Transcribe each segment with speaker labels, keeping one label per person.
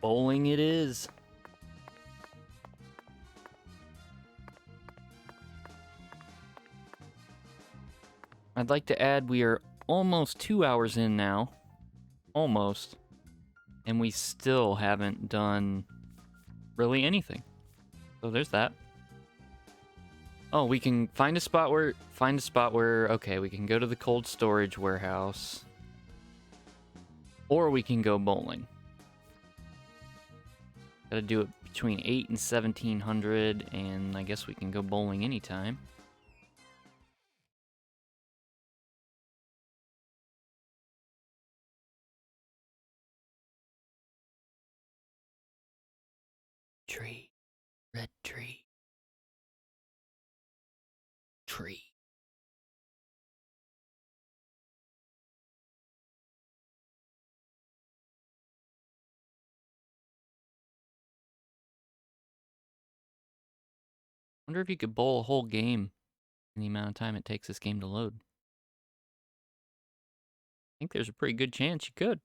Speaker 1: Bowling it is. I'd like to add we are almost 2 hours in now. Almost. And we still haven't done really anything. So there's that. Oh, we can find a spot where, okay, we can go to the cold storage warehouse. Or we can go bowling. Gotta do it between 8 and 1700, and I guess we can go bowling anytime. Tree. Red tree. Tree. Wonder if you could bowl a whole game in the amount of time it takes this game to load. I think there's a pretty good chance you could.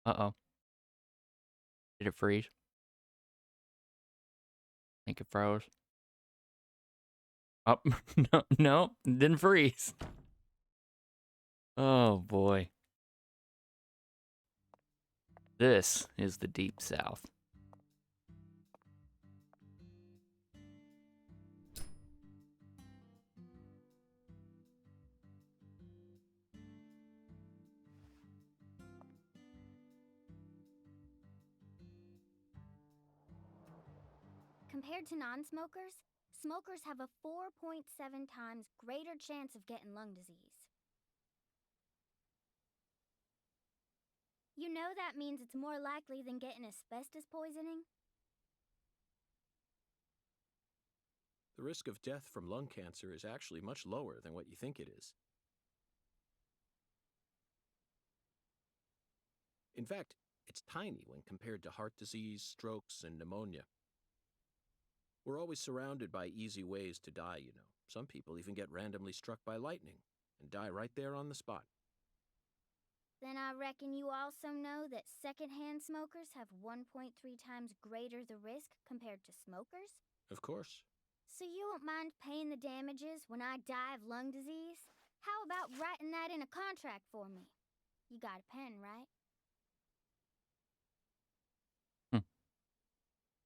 Speaker 1: Uh-oh. Did it freeze? I think it froze. Oh, no, it didn't freeze. Oh, boy. This is the Deep South.
Speaker 2: Compared to non-smokers, smokers have a 4.7 times greater chance of getting lung disease. You know that means it's more likely than getting asbestos poisoning?
Speaker 3: The risk of death from lung cancer is actually much lower than what you think it is. In fact, it's tiny when compared to heart disease, strokes, and pneumonia. We're always surrounded by easy ways to die, you know. Some people even get randomly struck by lightning and die right there on the spot.
Speaker 2: Then I reckon you also know that secondhand smokers have 1.3 times greater the risk compared to smokers?
Speaker 3: Of course.
Speaker 2: So you won't mind paying the damages when I die of lung disease? How about writing that in a contract for me? You got a pen, right?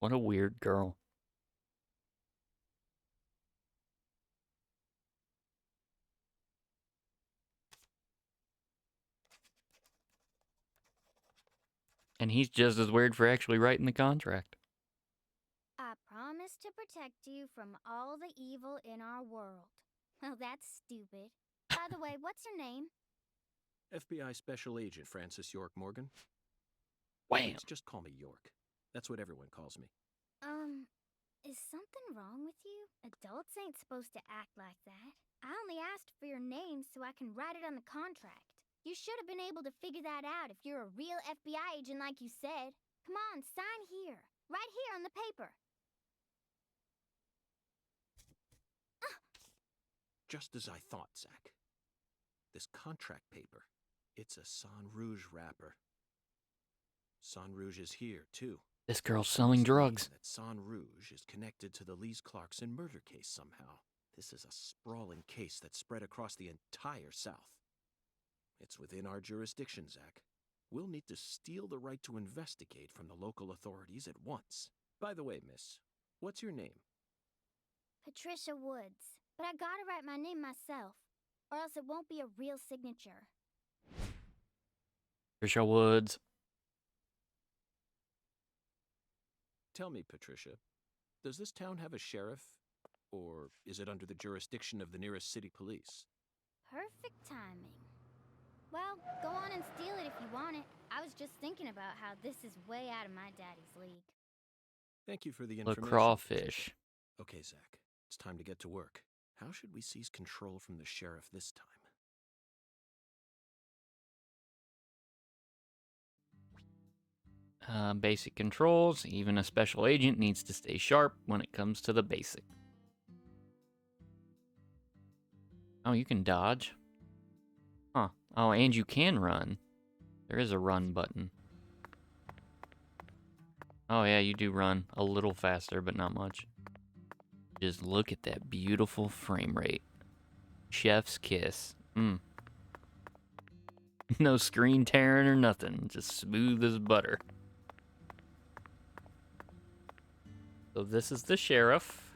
Speaker 1: What a weird girl. And he's just as weird for actually writing the contract.
Speaker 2: I promise to protect you from all the evil in our world. Well, that's stupid. By the way, what's your name?
Speaker 3: FBI Special Agent Francis York Morgan.
Speaker 1: Wham!
Speaker 3: Please, just call me York. That's what everyone calls me.
Speaker 2: Is something wrong with you? Adults ain't supposed to act like that. I only asked for your name so I can write it on the contract. You should have been able to figure that out if you're a real FBI agent like you said. Come on, sign here. Right here on the paper.
Speaker 3: Just as I thought, Zach. This contract paper, it's a Sang Rouge wrapper. Sang Rouge is here, too.
Speaker 1: This girl's selling drugs.
Speaker 3: That Sang Rouge is connected to the Lees Clarkson murder case somehow. This is a sprawling case that spread across the entire South. It's within our jurisdiction, Zach. We'll need to steal the right to investigate from the local authorities at once. By the way, miss, what's your name?
Speaker 2: Patricia Woods. But I gotta write my name myself, or else it won't be a real signature.
Speaker 1: Patricia Woods.
Speaker 3: Tell me, Patricia, does this town have a sheriff? Or is it under the jurisdiction of the nearest city police?
Speaker 2: Perfect timing. Well, go on and steal it if you want it. I was just thinking about how this is way out of my daddy's league.
Speaker 3: Thank you for the
Speaker 1: The
Speaker 3: information.
Speaker 1: crawfish.
Speaker 3: Okay, Zach, it's time to get to work. How should we seize control from the sheriff this time?
Speaker 1: Basic controls. Even a special agent needs to stay sharp when it comes to the basic. Oh, you can dodge. Huh, Oh, and you can run. There is a run button. Oh yeah, you do run a little faster, but not much. Just look at that beautiful frame rate. Chef's kiss. No screen tearing or nothing. Just smooth as butter. So this is the sheriff.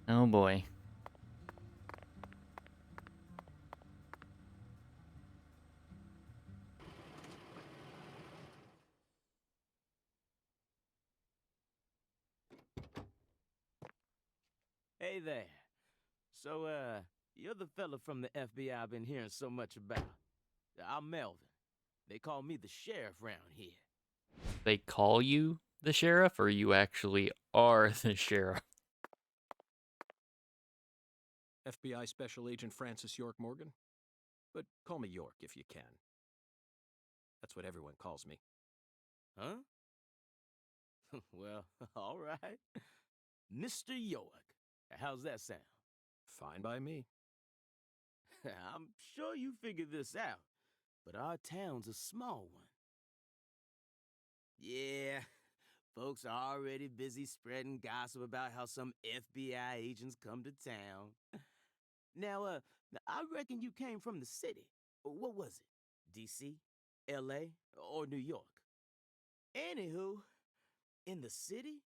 Speaker 1: Oh boy.
Speaker 4: Hey there. So, you're the fella from the FBI I've been hearing so much about. I'm Melvin. They call me the sheriff round here.
Speaker 1: They call you the sheriff, or you actually are the sheriff?
Speaker 3: FBI Special Agent Francis York Morgan? But call me York if you can. That's what everyone calls me.
Speaker 4: Huh? Well, all right. Mr. York. How's that sound?
Speaker 3: Fine by me.
Speaker 4: I'm sure you figured this out, but our town's a small one. Yeah, folks are already busy spreading gossip about how some FBI agents come to town. Now, I reckon you came from the city. What was it? D.C., L.A., or New York? Anywho, in the city,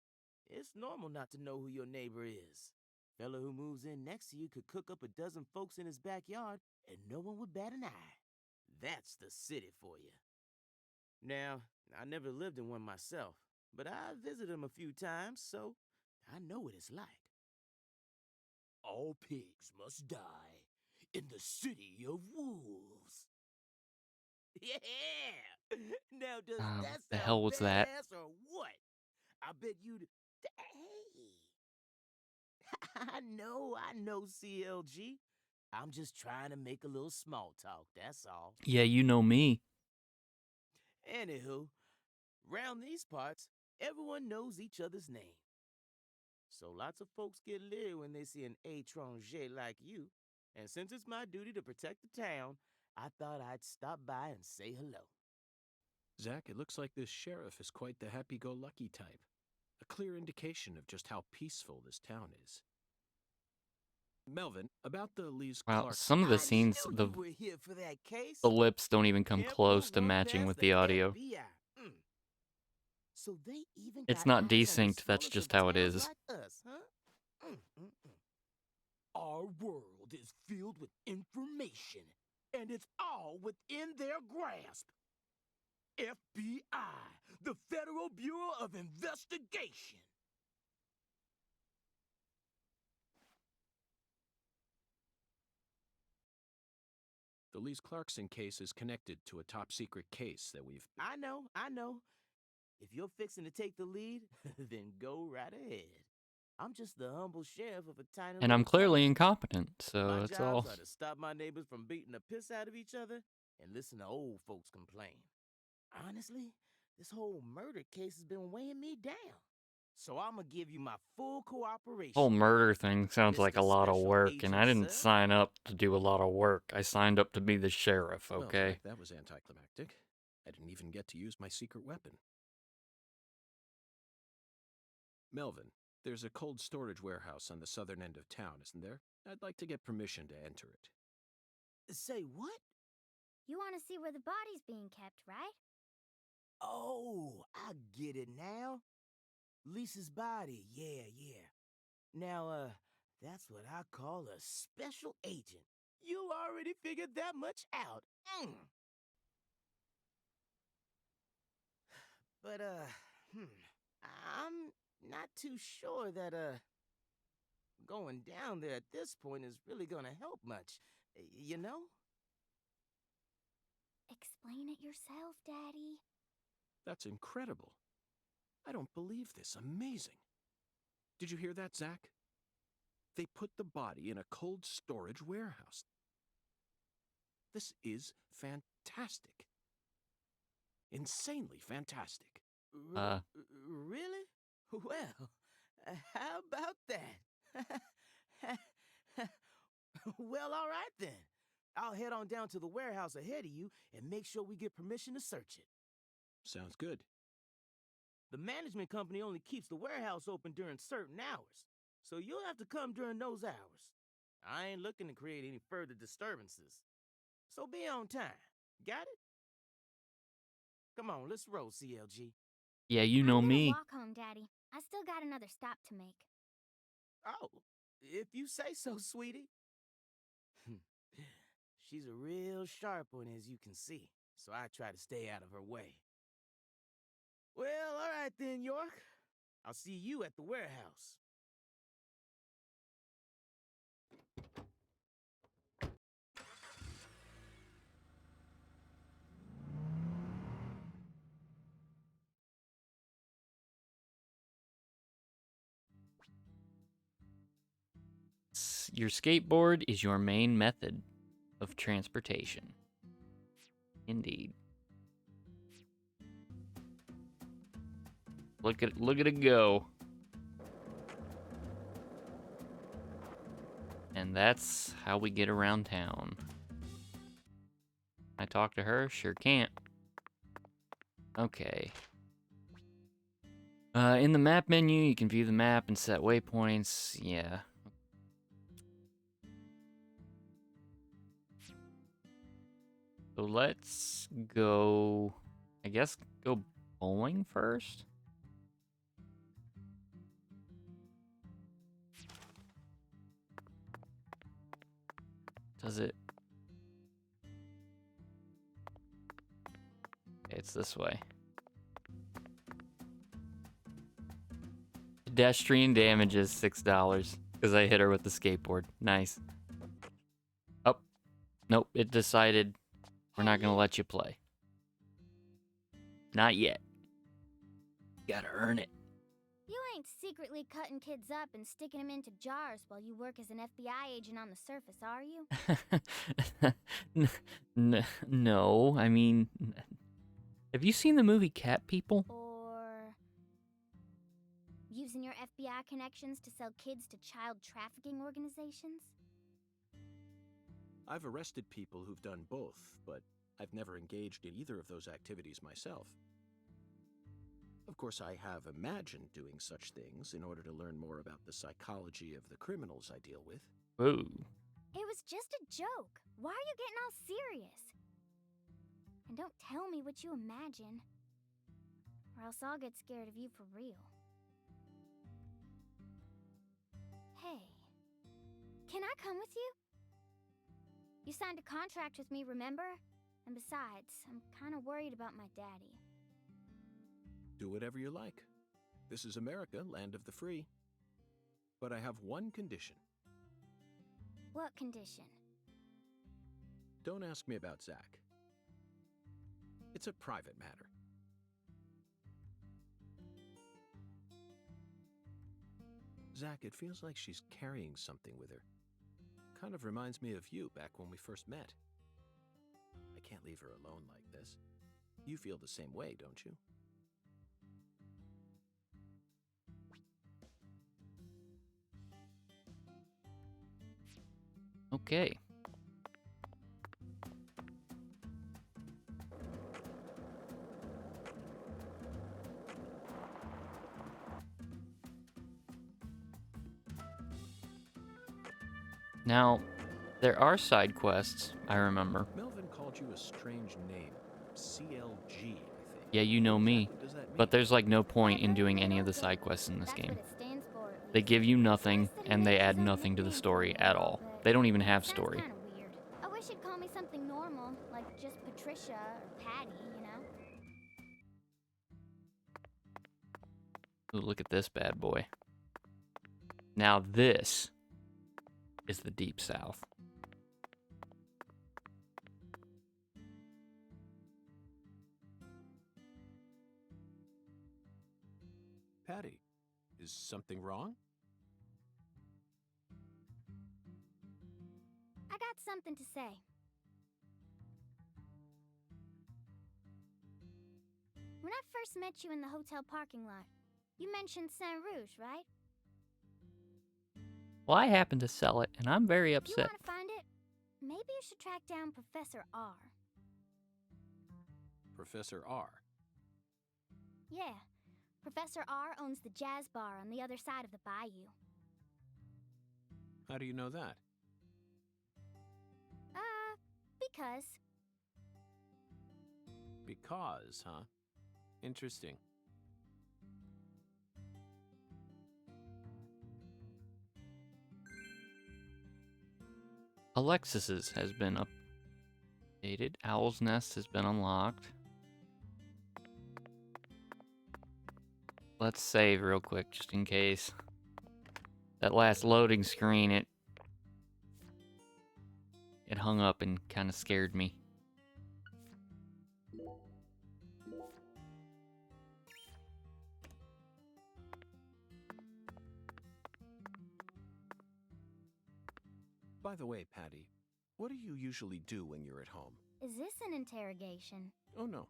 Speaker 4: it's normal not to know who your neighbor is. Fella who moves in next to you could cook up a dozen folks in his backyard and no one would bat an eye. That's the city for you. Now, I never lived in one myself, but I visited them a few times, so I know what it's like. All pigs must die in the city of wolves. Yeah! Now, does
Speaker 1: What
Speaker 4: that
Speaker 1: the
Speaker 4: sound
Speaker 1: hell was that?
Speaker 4: badass or what? I bet you'd... Hey! I know, CLG. I'm just trying to make a little small talk, that's all.
Speaker 1: Yeah, you know me.
Speaker 4: Anywho, round these parts, everyone knows each other's name. So lots of folks get leery when they see an étranger like you. And since it's my duty to protect the town, I thought I'd stop by and say hello.
Speaker 3: Zach, it looks like this sheriff is quite the happy-go-lucky type. A clear indication of just how peaceful this town is. Melvin, about the Lee's
Speaker 1: Wow,
Speaker 3: Clark...
Speaker 1: some of the
Speaker 4: I
Speaker 1: scenes,
Speaker 4: knew you were here for that case.
Speaker 1: the lips don't even come
Speaker 4: Can't
Speaker 1: close
Speaker 4: put
Speaker 1: to
Speaker 4: one
Speaker 1: matching
Speaker 4: past
Speaker 1: with
Speaker 4: the
Speaker 1: the audio.
Speaker 4: FBI. So they even
Speaker 1: It's
Speaker 4: got
Speaker 1: not
Speaker 4: eyes on the
Speaker 1: desynced, that's
Speaker 4: smallest
Speaker 1: just
Speaker 4: of
Speaker 1: how it
Speaker 4: towns
Speaker 1: is.
Speaker 4: like us, huh? Our world is filled with information, and it's all within their grasp. FBI, the Federal Bureau of Investigation.
Speaker 3: The Lee's Clarkson case is connected to a top-secret case that we've...
Speaker 4: I know. If you're fixing to take the lead, then go right ahead. I'm just the humble sheriff of a tiny
Speaker 1: And I'm
Speaker 4: little
Speaker 1: clearly
Speaker 4: town.
Speaker 1: incompetent, so
Speaker 4: My
Speaker 1: that's
Speaker 4: jobs
Speaker 1: all.
Speaker 4: are to stop my neighbors from beating the piss out of each other and listen to old folks complain. Honestly, this whole murder case has been weighing me down. So I'm gonna give you my full cooperation.
Speaker 1: Whole murder thing sounds like a
Speaker 4: Mr.
Speaker 1: lot of
Speaker 4: Special
Speaker 1: work, and
Speaker 4: Agent,
Speaker 1: I didn't
Speaker 4: sir.
Speaker 1: sign up to do a lot of work. I signed up to be the sheriff,
Speaker 3: Well,
Speaker 1: okay?
Speaker 3: Zach, that was anticlimactic. I didn't even get to use my secret weapon. Melvin, there's a cold storage warehouse on the southern end of town, isn't there? I'd like to get permission to enter it.
Speaker 4: Say what?
Speaker 2: You want to see where the body's being kept, right?
Speaker 4: Oh, I get it now. Lisa's body, yeah. Now, that's what I call a special agent. You already figured that much out. But, I'm not too sure that, going down there at this point is really gonna help much. You know?
Speaker 2: Explain it yourself, Daddy.
Speaker 3: That's incredible. I don't believe this. Amazing. Did you hear that, Zach? They put the body in a cold storage warehouse. This is fantastic. Insanely fantastic.
Speaker 4: Really? Well, how about that? Well, all right then. I'll head on down to the warehouse ahead of you and make sure we get permission to search it.
Speaker 3: Sounds good.
Speaker 4: The management company only keeps the warehouse open during certain hours, so you'll have to come during those hours. I ain't looking to create any further disturbances. So be on time. Got it? Come on, let's roll, CLG.
Speaker 1: Yeah, you know
Speaker 2: I'm gonna
Speaker 1: me.
Speaker 2: walk home, Daddy. I still got another stop to make.
Speaker 4: Oh, if you say so, sweetie. She's a real sharp one, as you can see, so I try to stay out of her way. Well, all right then, York. I'll see you at the warehouse.
Speaker 1: Your skateboard is your main method of transportation. Indeed. Look at it go. And that's how we get around town. I talk to her? Sure can't. Okay. In the map menu, you can view the map and set waypoints. Yeah. So let's go, I guess, go bowling first? Does it? It's this way. Pedestrian damage is $6 because I hit her with the skateboard. Nice. Oh, nope, it decided we're not gonna let you play. Not yet. Gotta earn it.
Speaker 2: You ain't secretly cutting kids up and sticking them into jars while you work as an FBI agent on the surface, are you?
Speaker 1: No, I mean, have you seen the movie Cat People?
Speaker 2: Or using your FBI connections to sell kids to child trafficking organizations?
Speaker 3: I've arrested people who've done both, but I've never engaged in either of those activities myself. Of course, I have imagined doing such things in order to learn more about the psychology of the criminals I deal with.
Speaker 1: Whoa.
Speaker 2: It was just a joke. Why are you getting all serious? And don't tell me what you imagine, or else I'll get scared of you for real. Hey, can I come with you? You signed a contract with me, remember? And besides, I'm kind of worried about my daddy.
Speaker 3: Do whatever you like. This is America, land of the free. But I have one condition.
Speaker 2: What condition?
Speaker 3: Don't ask me about Zach. It's a private matter. Zach, it feels like she's carrying something with her. Kind of reminds me of you back when we first met. I can't leave her alone like this. You feel the same way, don't you?
Speaker 1: Okay. Now, there are side quests, I remember.
Speaker 3: Melvin called you a strange name. CLG, I think.
Speaker 1: Yeah, you know me.
Speaker 3: What does that mean?
Speaker 1: But there's like no point in doing any of the side quests in this
Speaker 2: That's
Speaker 1: game.
Speaker 2: what it stands for, at
Speaker 1: They
Speaker 2: least.
Speaker 1: give you nothing,
Speaker 2: Nice that he
Speaker 1: and they
Speaker 2: made his
Speaker 1: add
Speaker 2: own
Speaker 1: nothing to the
Speaker 2: nickname
Speaker 1: story
Speaker 2: for
Speaker 1: at
Speaker 2: it,
Speaker 1: all.
Speaker 2: but
Speaker 1: They don't even have
Speaker 2: sounds
Speaker 1: story.
Speaker 2: kinda weird. I wish he'd call me something normal, like just Patricia or Patty, you know?
Speaker 1: Ooh, look at this bad boy. Now this is the Deep South.
Speaker 3: Patty, is something wrong?
Speaker 2: I got something to say. When I first met you in the hotel parking lot, you mentioned Saint Rouge, right?
Speaker 1: Well, I happen to sell it, and I'm very
Speaker 2: If you
Speaker 1: upset.
Speaker 2: want to find it, maybe you should track down Professor R.
Speaker 3: Professor R.
Speaker 2: Yeah, Professor R owns the jazz bar on the other side of the bayou.
Speaker 3: How do you know that?
Speaker 2: Because.
Speaker 3: Because, huh? Interesting.
Speaker 1: Alexis's has been updated. Owl's Nest has been unlocked. Let's save real quick, just in case. That last loading screen, it hung up and kind of scared me.
Speaker 3: By the way, Patty, what do you usually do when you're at home?
Speaker 2: Is this an interrogation?
Speaker 3: Oh, no.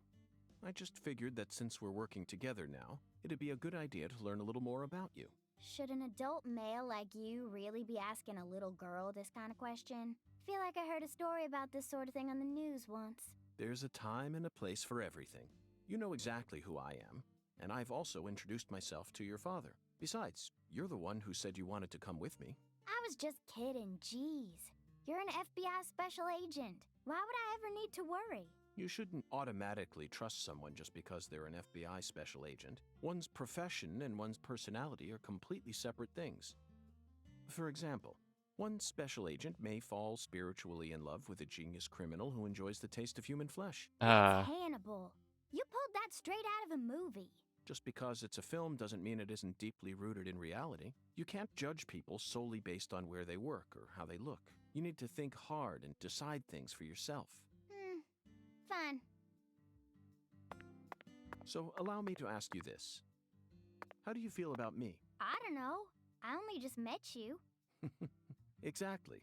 Speaker 3: I just figured that since we're working together now, it'd be a good idea to learn a little more about you.
Speaker 2: Should an adult male like you really be asking a little girl this kind of question? Feel like I heard a story about this sort of thing on the news once.
Speaker 3: There's a time and a place for everything. You know exactly who I am, and I've also introduced myself to your father. Besides, you're the one who said you wanted to come with me.
Speaker 2: I was just kidding, jeez. You're an FBI special agent. Why would I ever need to worry?
Speaker 3: You shouldn't automatically trust someone just because they're an FBI special agent. One's profession and one's personality are completely separate things. For example, one special agent may fall spiritually in love with a genius criminal who enjoys the taste of human flesh.
Speaker 2: That's Hannibal. You pulled that straight out of a movie.
Speaker 3: Just because it's a film doesn't mean it isn't deeply rooted in reality. You can't judge people solely based on where they work or how they look. You need to think hard and decide things for yourself.
Speaker 2: Fine.
Speaker 3: So allow me to ask you this. How do you feel about me?
Speaker 2: I don't know. I only just met you.
Speaker 3: Exactly.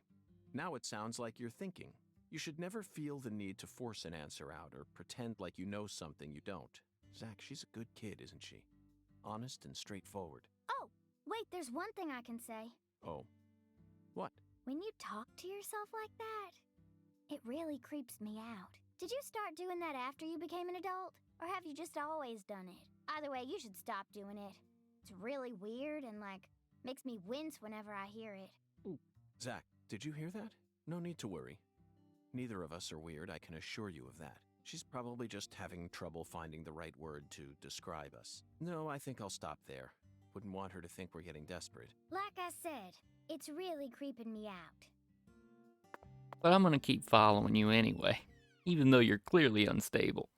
Speaker 3: Now it sounds like you're thinking. You should never feel the need to force an answer out or pretend like you know something you don't. Zach, she's a good kid, isn't she? Honest and straightforward.
Speaker 2: Oh, wait, there's one thing I can say.
Speaker 3: Oh. What?
Speaker 2: When you talk to yourself like that, it really creeps me out. Did you start doing that after you became an adult? Or have you just always done it? Either way, you should stop doing it. It's really weird and, makes me wince whenever I hear it.
Speaker 3: Ooh. Zach, did you hear that? No need to worry. Neither of us are weird, I can assure you of that. She's probably just having trouble finding the right word to describe us. No, I think I'll stop there. Wouldn't want her to think we're getting desperate.
Speaker 2: Like I said, it's really creeping me out.
Speaker 1: But I'm gonna keep following you anyway, even though you're clearly unstable.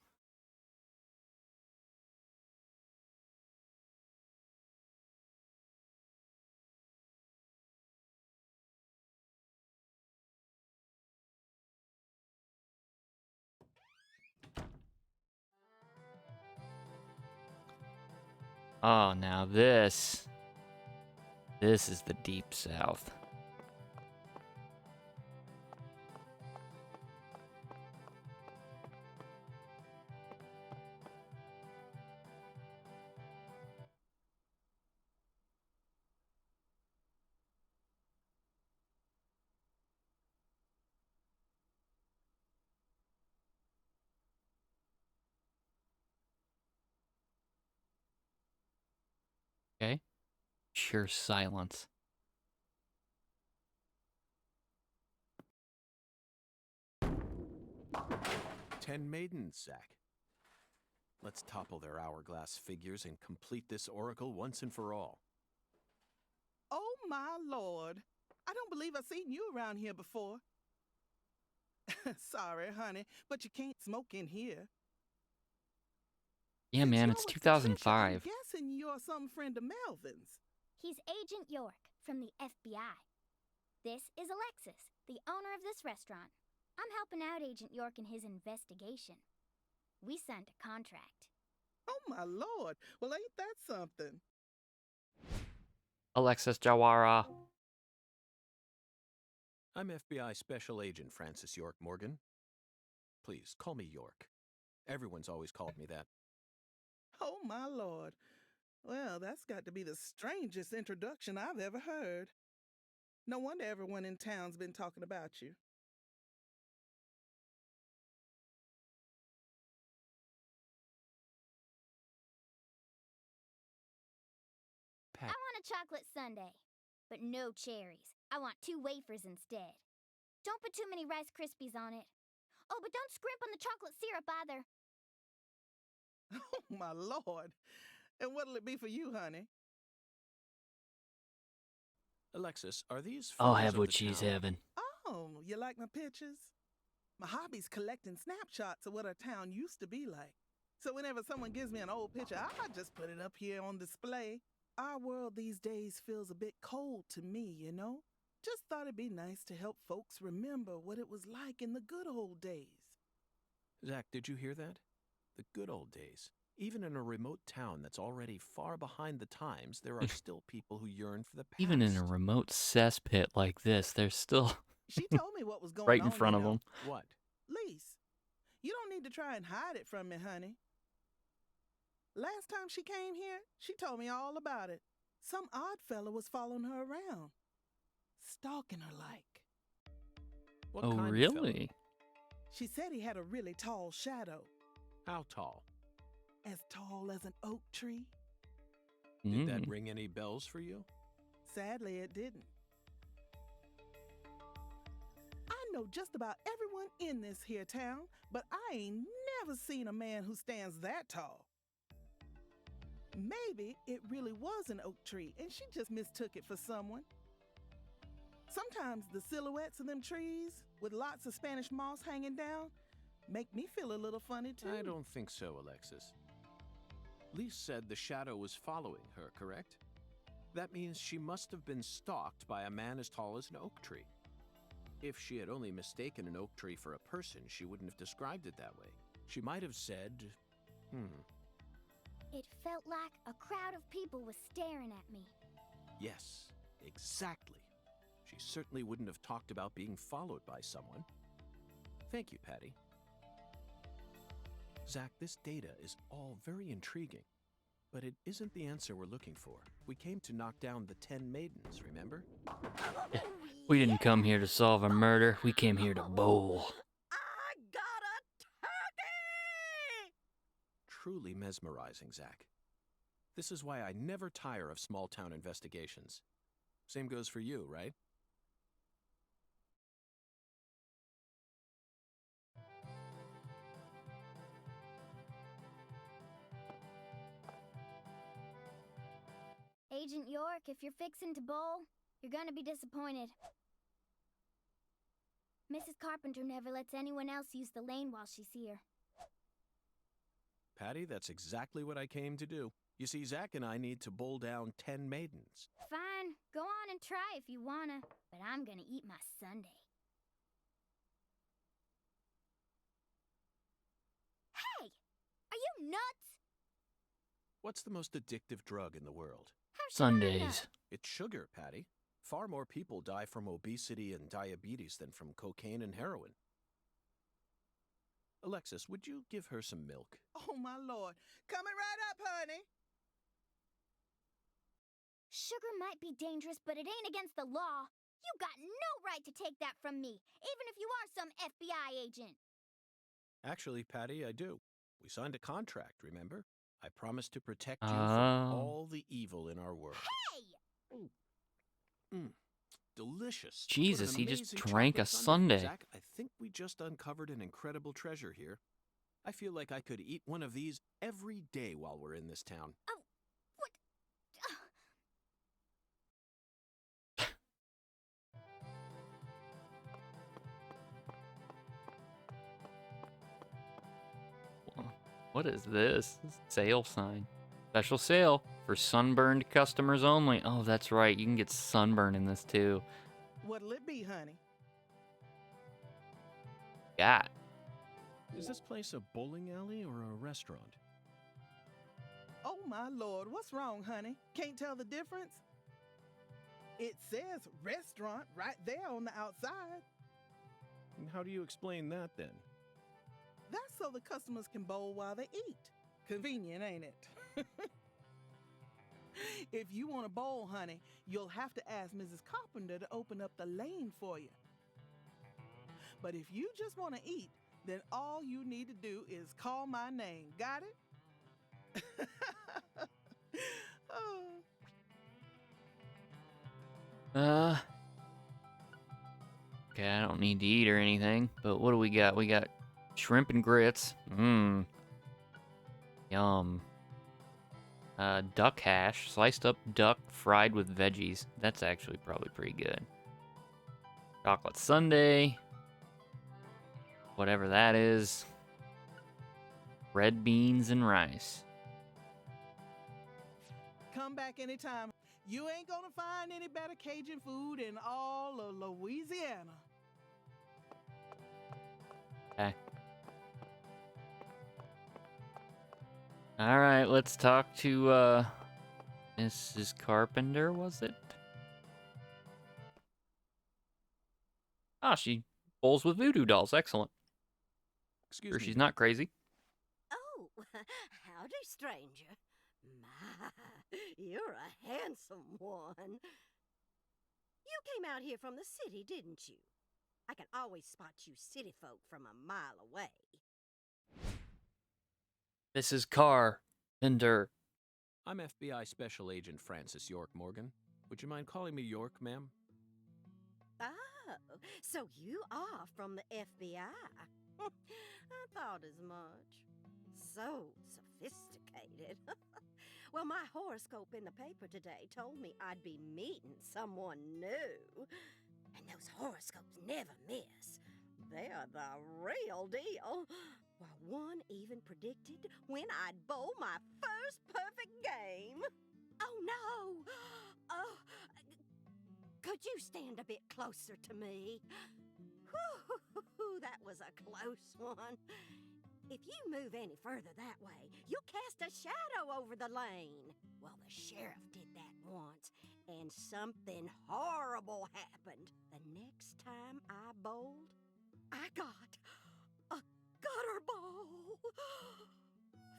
Speaker 1: Oh, now this is the Deep South. Okay? Sure silence.
Speaker 3: "10 maidens, Zach. Let's topple their hourglass figures and complete this oracle once and for all."
Speaker 5: Oh, my Lord. I don't believe I've seen you around here before. Sorry, honey, but you can't smoke in here.
Speaker 1: Yeah,
Speaker 5: Since
Speaker 1: man,
Speaker 5: you're
Speaker 1: it's
Speaker 5: with Patricia,
Speaker 1: 2005.
Speaker 5: I'm guessing you're some friend of Melvin's.
Speaker 2: He's Agent York from the FBI. This is Alexis, the owner of this restaurant. I'm helping out Agent York in his investigation. We signed a contract.
Speaker 5: Oh, my Lord. Well, ain't that something?
Speaker 1: Alexis Jawara.
Speaker 3: I'm FBI Special Agent Francis York Morgan. Please, call me York. Everyone's always called me that.
Speaker 5: Oh, my Lord. Well, that's got to be the strangest introduction I've ever heard. No wonder everyone in town's been talking about you.
Speaker 2: chocolate sundae. But no cherries. I want 2 wafers instead. Don't put too many Rice Krispies on it. Oh, but don't scrimp on the chocolate syrup either.
Speaker 5: Oh, my Lord. And what'll it be for you, honey?
Speaker 3: Alexis, are these
Speaker 1: I'll
Speaker 3: photos
Speaker 1: have
Speaker 3: of
Speaker 1: what
Speaker 3: the
Speaker 1: she's
Speaker 3: town?
Speaker 1: having.
Speaker 5: Oh, you like my pictures? My hobby's collecting snapshots of what our town used to be like. So whenever someone gives me an old picture, I just put it up here on display. Our world these days feels a bit cold to me, you know? Just thought it'd be nice to help folks remember what it was like in the good old days.
Speaker 3: Zach, did you hear that? The good old days. Even in a remote town that's already far behind the times, there are still people who yearn for the past.
Speaker 1: Even in a remote cesspit like this, there's still
Speaker 5: She told me what was going
Speaker 1: right
Speaker 5: on,
Speaker 1: in front
Speaker 5: you
Speaker 1: of
Speaker 5: know.
Speaker 1: them.
Speaker 3: What?
Speaker 5: Lise, you don't need to try and hide it from me, honey. Last time she came here, she told me all about it. Some odd fella was following her around, stalking her like.
Speaker 3: What
Speaker 1: Oh,
Speaker 3: kind of
Speaker 1: really?
Speaker 5: She said he had a really tall shadow,
Speaker 3: fella? How tall?
Speaker 5: as tall as an oak tree.
Speaker 3: Did that
Speaker 1: Mm.
Speaker 3: ring any bells for you?
Speaker 5: Sadly, it didn't. I know just about everyone in this here town, but I ain't never seen a man who stands that tall. Maybe it really was an oak tree and she just mistook it for someone. Sometimes the silhouettes of them trees with lots of Spanish moss hanging down make me feel a little funny too.
Speaker 3: I don't think so, Alexis. Lise said the shadow was following her, correct? That means she must have been stalked by a man as tall as an oak tree. If she had only mistaken an oak tree for a person, she wouldn't have described it that way. She might have said,
Speaker 2: It felt like a crowd of people was staring at me.
Speaker 3: yes, exactly. She certainly wouldn't have talked about being followed by someone. Thank you, Patty. Zach, this data is all very intriguing, but it isn't the answer we're looking for. We came to knock down the 10 maidens, remember?
Speaker 1: We didn't come here to solve a murder. We came here to bowl.
Speaker 5: I got a turkey!
Speaker 3: Truly mesmerizing, Zach. This is why I never tire of small-town investigations. Same goes for you, right?
Speaker 2: Agent York, if you're fixing to bowl, you're gonna be disappointed. Mrs. Carpenter never lets anyone else use the lane while she's here.
Speaker 3: Patty, that's exactly what I came to do. You see, Zach and I need to bowl down 10 maidens.
Speaker 2: Fine, go on and try if you wanna, but I'm gonna eat my sundae. Hey! Are you nuts?
Speaker 3: What's the most addictive drug in the world?
Speaker 2: How's she learn
Speaker 1: Sundays.
Speaker 2: that?
Speaker 3: It's sugar, Patty. Far more people die from obesity and diabetes than from cocaine and heroin. Alexis, would you give her some milk?
Speaker 5: Oh, my Lord. Coming right up, honey.
Speaker 2: Sugar might be dangerous, but it ain't against the law. You got no right to take that from me, even if you are some FBI agent.
Speaker 3: Actually, Patty, I do. We signed a contract, remember? I promised to protect you
Speaker 1: Oh.
Speaker 3: from all the evil in our world.
Speaker 2: Hey!
Speaker 3: Delicious.
Speaker 1: Jesus,
Speaker 3: What an
Speaker 1: he just
Speaker 3: amazing
Speaker 1: drank a
Speaker 3: chocolate
Speaker 1: sundae.
Speaker 3: Zach, I think we just uncovered an incredible treasure here. I feel like I could eat one of these every day while we're in this town.
Speaker 2: Oh, what?
Speaker 1: What is this? Sale sign. Special sale for sunburned customers only. Oh, that's right. You can get sunburn in this too.
Speaker 5: What'll it be, honey?
Speaker 1: God.
Speaker 3: Is this place a bowling alley or a restaurant?
Speaker 5: Oh, my Lord. What's wrong, honey? Can't tell the difference? It says restaurant right there on the outside.
Speaker 3: And how do you explain that then?
Speaker 5: That's so the customers can bowl while they eat. Convenient, ain't it? If you want to bowl, honey, you'll have to ask Mrs. Carpenter to open up the lane for you. But if you just want to eat, then all you need to do is call my name. Got it? Oh.
Speaker 1: Okay, I don't need to eat or anything, but what do we got? We got shrimp and grits. Mmm. Yum. Duck hash, sliced up duck fried with veggies. That's actually probably pretty good. Chocolate sundae. Whatever that is. Red beans and rice.
Speaker 5: Come back anytime. You ain't gonna find any better Cajun food in all of Louisiana.
Speaker 1: Okay. Alright, let's talk to, Mrs. Carpenter, was it? Ah, she bowls with voodoo dolls. Excellent.
Speaker 3: Excuse
Speaker 1: Sure
Speaker 3: me.
Speaker 1: she's not crazy.
Speaker 6: Oh, howdy, stranger. My, you're a handsome one. You came out here from the city, didn't you? I can always spot you city folk from a mile away.
Speaker 1: Mrs. Carpenter.
Speaker 3: I'm FBI Special Agent Francis York Morgan. Would you mind calling me York, ma'am?
Speaker 6: Oh, so you are from the FBI. I thought as much. So sophisticated. Well, my horoscope in the paper today told me I'd be meeting someone new. And those horoscopes never miss. They're the real deal. Well, one even predicted when I'd bowl my first perfect game. Oh, no. Oh, could you stand a bit closer to me? Whew, that was a close one. If you move any further that way, you'll cast a shadow over the lane. Well, the sheriff did that once, and something horrible happened. The next time I bowled, I got a gutter ball.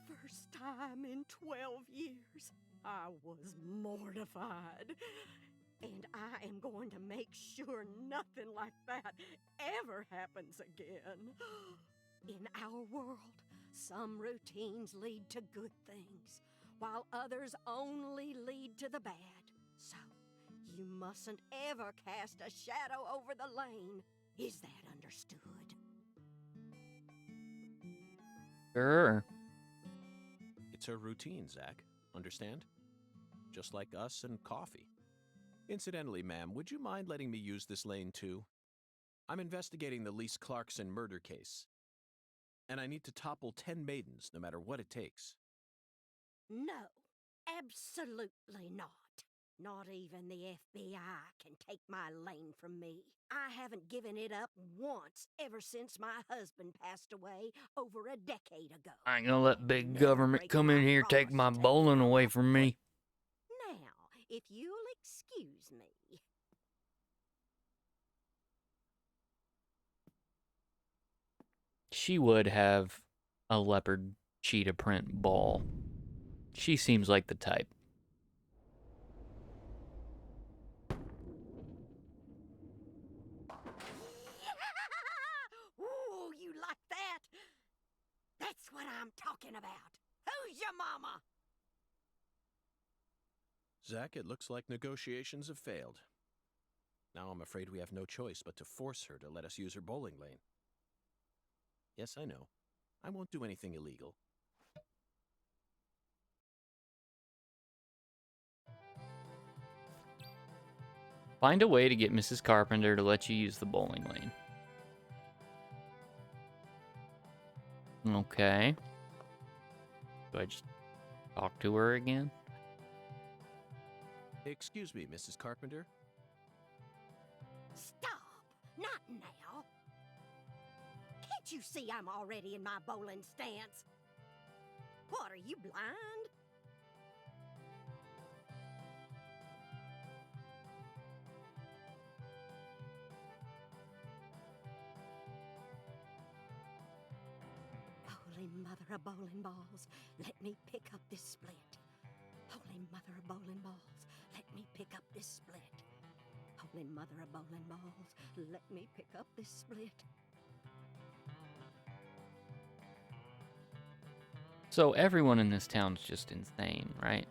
Speaker 6: First time in 12 years. I was mortified. And I am going to make sure nothing like that ever happens again. In our world, some routines lead to good things, while others only lead to the bad. So, you mustn't ever cast a shadow over the lane. Is that understood?
Speaker 1: Sure.
Speaker 3: It's a routine, Zach. Understand? Just like us and coffee. Incidentally, ma'am, would you mind letting me use this lane too? I'm investigating the Lise Clarkson murder case. And I need to topple 10 maidens, no matter what it takes.
Speaker 6: No, absolutely not. Not even the FBI can take my lane from me. I haven't given it up once ever since my husband passed away over a decade ago.
Speaker 1: I ain't gonna let big
Speaker 6: Never
Speaker 1: government
Speaker 6: break
Speaker 1: come in
Speaker 6: my
Speaker 1: here take
Speaker 6: promise
Speaker 1: my
Speaker 6: to
Speaker 1: bowling
Speaker 6: you.
Speaker 1: away from me.
Speaker 6: Now, if you'll excuse me.
Speaker 1: She would have a leopard cheetah print ball. She seems like the type.
Speaker 6: Ooh, you like that? That's what I'm talking about. Who's your mama?
Speaker 3: Zach, it looks like negotiations have failed. Now I'm afraid we have no choice but to force her to let us use her bowling lane. Yes, I know. I won't do anything illegal.
Speaker 1: Find a way to get Mrs. Carpenter to let you use the bowling lane. Okay. Do I just talk to her again?
Speaker 3: Excuse me, Mrs. Carpenter.
Speaker 6: Stop! Not now. Can't you see I'm already in my bowling stance? What, are you blind? Holy mother of bowling balls, let me pick up this split. Holy mother of bowling balls, let me pick up this split. Holy mother of bowling balls, let me pick up this split.
Speaker 1: So everyone in this town's just insane, right?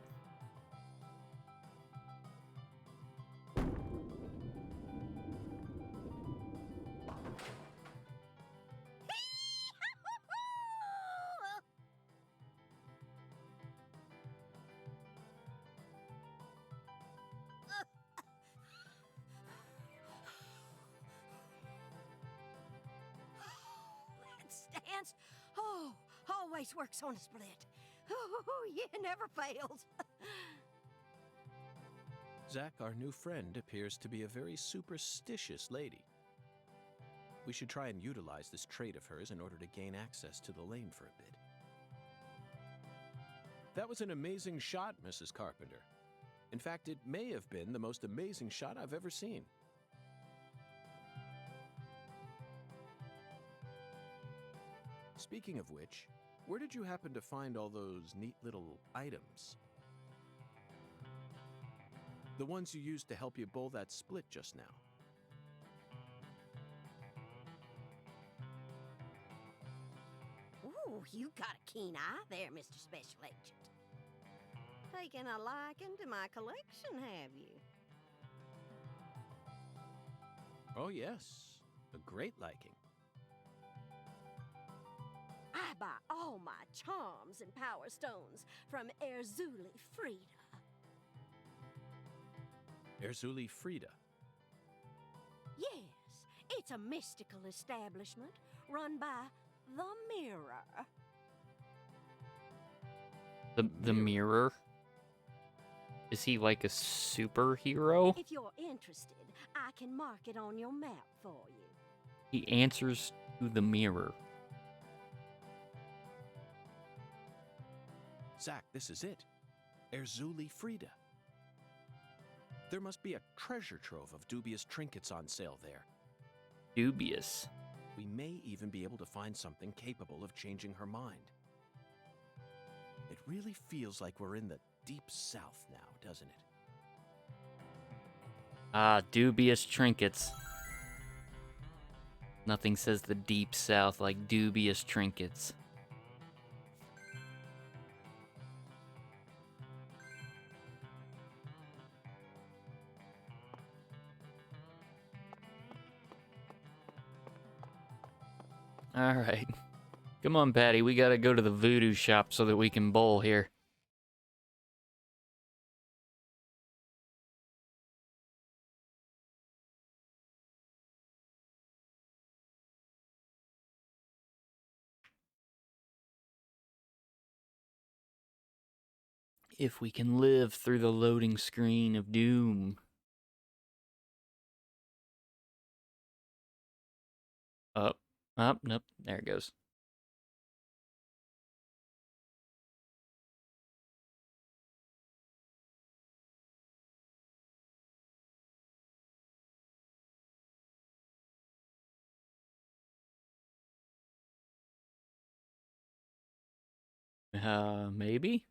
Speaker 6: always works on a split. Oh, yeah, never fails.
Speaker 3: Zach, our new friend, appears to be a very superstitious lady. We should try and utilize this trait of hers in order to gain access to the lane for a bit. That was an amazing shot, Mrs. Carpenter. In fact, it may have been the most amazing shot I've ever seen. Speaking of which, where did you happen to find all those neat little items? The ones you used to help you bowl that split just now.
Speaker 6: Ooh, you got a keen eye there, Mr. Special Agent. Taken a liking to my collection, have you?
Speaker 3: Oh, yes. A great liking.
Speaker 6: I buy all my charms and power stones from Erzuli Frida.
Speaker 3: Erzuli Frida.
Speaker 6: Yes, it's a mystical establishment run by the Mirror.
Speaker 1: The Mirror? Is he like a superhero?
Speaker 6: If you're interested, I can mark it on your map for you.
Speaker 1: He answers to the Mirror.
Speaker 3: Zach, this is it. Erzuli Frida. There must be a treasure trove of dubious trinkets on sale there.
Speaker 1: Dubious.
Speaker 3: We may even be able to find something capable of changing her mind. It really feels like we're in the deep south now, doesn't it?
Speaker 1: Ah, dubious trinkets. Nothing says the deep south like dubious trinkets. Alright. Come on, Patty. We gotta go to the voodoo shop so that we can bowl here. If we can live through the loading screen of doom. Up. Up. Nope. There it goes. Maybe?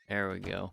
Speaker 1: There we go.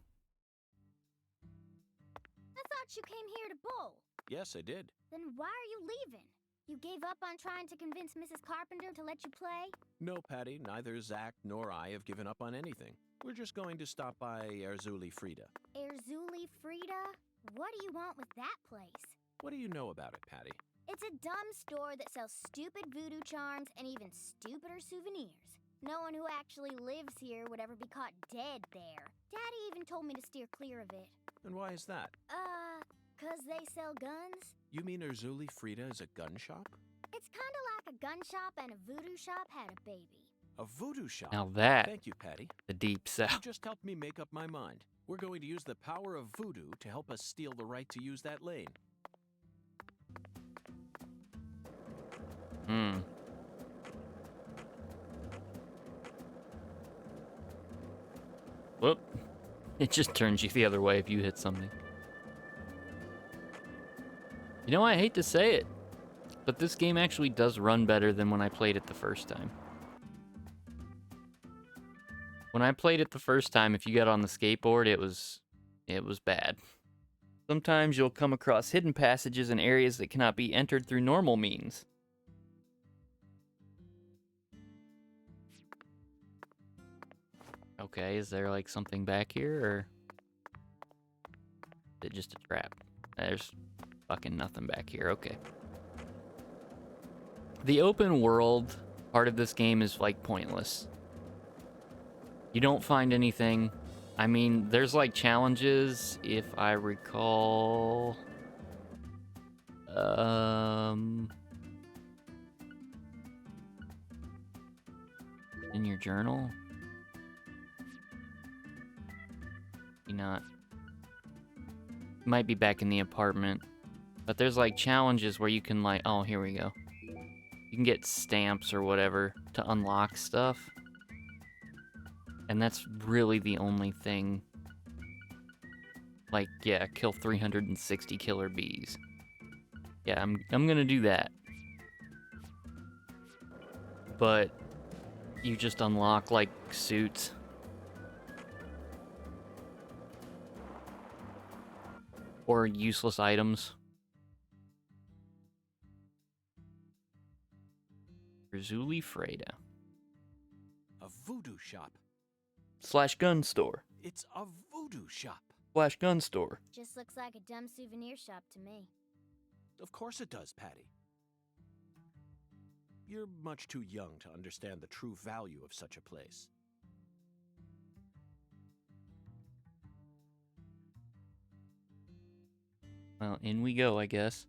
Speaker 2: I thought you came here to bowl.
Speaker 3: Yes, I did.
Speaker 2: Then why are you leaving? You gave up on trying to convince Mrs. Carpenter to let you play?
Speaker 3: No, Patty, neither Zach nor I have given up on anything. We're just going to stop by Erzuli Frida.
Speaker 2: Erzuli Frida? What do you want with that place?
Speaker 3: What do you know about it, Patty?
Speaker 2: It's a dumb store that sells stupid voodoo charms and even stupider souvenirs. No one who actually lives here would ever be caught dead there. Daddy even told me to steer clear of it.
Speaker 3: And why is that?
Speaker 2: 'Cause they sell guns?
Speaker 3: You mean Erzuli Frida is a gun shop?
Speaker 2: It's kinda like a gun shop and a voodoo shop had a baby.
Speaker 3: A voodoo shop?
Speaker 1: Now that,
Speaker 3: Thank you, Patty.
Speaker 1: the deep
Speaker 3: You
Speaker 1: south.
Speaker 3: just helped me make up my mind. We're going to use the power of voodoo to help us steal the right to use that lane.
Speaker 1: Hmm. Whoop. It just turns you the other way if you hit something. You know, I hate to say it, but this game actually does run better than when I played it the first time. When I played it the first time, if you got on the skateboard, it was bad. Sometimes you'll come across hidden passages in areas that cannot be entered through normal means. Okay, is there like something back here, or is it just a trap? There's fucking nothing back here, okay. The open world part of this game is like pointless. You don't find anything. I mean, there's like challenges, if I recall. In your journal? Maybe not. Might be back in the apartment. But there's like challenges where you can like, oh, here we go. You can get stamps or whatever to unlock stuff. And that's really the only thing. Like, yeah, kill 360 killer bees. Yeah, I'm gonna do that. But you just unlock like suits. Or useless items. Razuli Freda.
Speaker 3: A voodoo shop.
Speaker 1: / gun store.
Speaker 3: It's a voodoo shop.
Speaker 1: / gun store.
Speaker 2: Just looks like a dumb souvenir shop to me.
Speaker 3: Of course it does, Patty. You're much too young to understand the true value of such a place.
Speaker 1: Well, in we go, I guess.